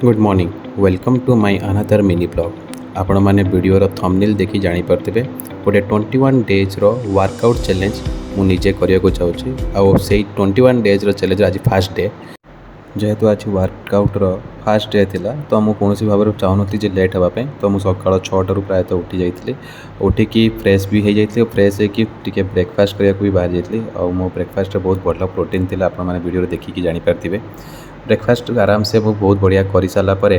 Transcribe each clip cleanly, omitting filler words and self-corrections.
Good morning welcome to my another mini blog. आपण मैंने वीडियोर thumbnail देखी जानीपारे गोटे 21 डेज वर्कआउट चैलेंज मु निजे करने चाहूँगी। आउ से 21 डेज चैलेंज आज फास्ट डे जेहेतु आज वर्कआउटर फास्ट डे थिला तो मुझे कौन भाव चाहूनी लेट हाँपाई तो मुझे सका 6 प्रायतः उठी जाइए उठिकी फ्रेश भी हो जाइए फ्रेश होकर ब्रेकफास्ट करने भी बाहर जाइए। और मो ब्रेकफास्ट बहुत भल प्रोटीन थी आप वीडियो देखिकी जानीपारे। ब्रेकफास्ट आराम से मुझे बहुत बढ़िया कर सारापर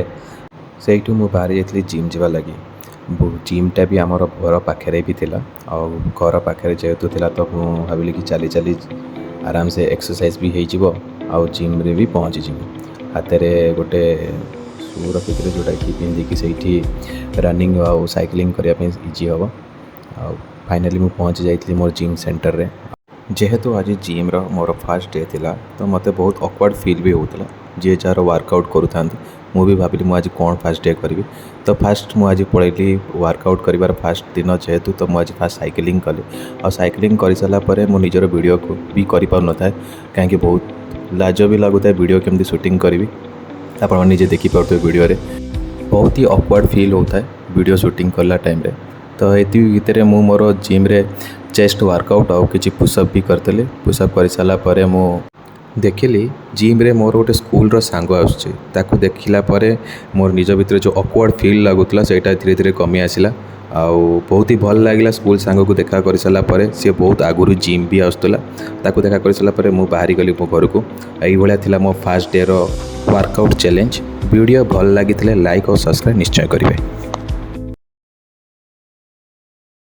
से बाहर जाइए जिम जावा लगी। जिमटा भी आमर घर पाखे भी थिला और घर पाखे जेहेतु थिला तो भाविली कि चली चली आराम से एक्सरसाइज भी हो जिम रे भी पहुँची जिमी। हाथ में गोटे शू रखी जोटा कि पिंधिकी से रनिंग आउ साइक्लिंग करने इजी हम। फाइनाली मुझे पहुँची जाइए मोर जिम सेंटर रे। जेहेतु आज जिम मोर फास्ट डे थिला तो मत बहुत ऑकवर्ड फील भी होता जी जार वर्कआउट करूँ मुझे भाविली मुझे आज कौन फास्ट डे करी तो फास्ट मुझे आज पड़ेली वर्कआउट कर फास्ट दिन जेहेतु तो मुझे फास्ट साइक्लिंग कली और साइक्लिंग कर सारापर मो निजर वीडियो को भी कर पार न था कहीं बहुत लाज भी लगुता है वीडियो केमती शूटिंग करी आप निजे देखिपे वीडियो रे बहुत ही ऑकवर्ड फील होता है वीडियो शूटिंग करला टाइम रे। तो ये भितर मु मोर जिम रे चेस्ट वर्कआउट आउ कि पुशअप भी करते पुशअप कर सारापर मु देखिली जिम रे मोर गोटे स्कूल सांग आसू देखला मोर निज भितर जो ऑकवर्ड फील लगुला से धीरे धीरे कमी आसला आउ बहुत ही भल लगे स्कूल सांग को देखा कर सारापर सी बहुत आगुरी जिम भी आसूला देखा कर सारापर मुझे बाहर गली मो घर को यही मो fast day workout challenge. Video भल लगी लाइक और सब्सक्राइब निश्चय करेंगे।